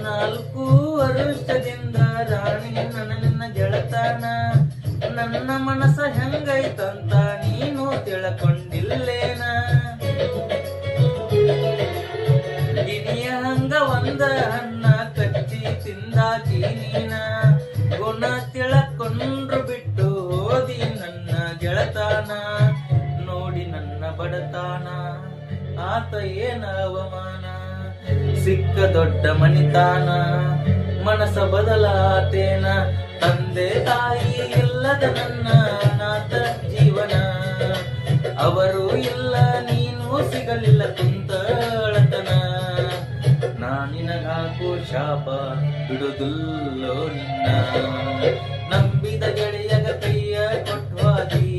4 ವರ್ಷದಿಂದ ರಾಣಿ ನನ್ನ ಗೆಳತನ. ನನ್ನ ಮನಸ್ಸ ಹೆಂಗೈತಂತ ನೀನು ತಿಳ್ಕೊಂಡಿಲ್ಲೇನ. ಗಿಣಿಯ ಹಂಗ ಒಂದ ಹಣ್ಣ ಕಚ್ಚಿ ತಿಂದಾಕಿ ನೀನ. ಗುಣ ತಿಳ್ಕೊಂಡ್ರು ಬಿಟ್ಟು ಹೋದಿ ನನ್ನ ಗೆಳತನ. ನೋಡಿ ನನ್ನ ಬಡತನ ಆತ ಏನ ಅವಮಾನ. ಸಿಕ್ಕ ದೊಡ್ಡ ಮನಿತಾನ ಮನಸ ಬದಲಾತೇನ. ತಂದೆ ತಾಯಿ ಇಲ್ಲದ ನನ್ನ ಅನಾಥ ಜೀವನ. ಅವರು ಇಲ್ಲ ನೀನು ಸಿಗಲಿಲ್ಲ ಕುಂತಳತನ. ನಾನಿನಗಾಕೋ ಶಾಪ ಬಿಡುದಿಲ್ಲೋ ನಿನ್ನ. ನಂಬಿದ ಗೆಳೆಯಗ ಕೈಯ ಕೊಟ್ವಾದಿ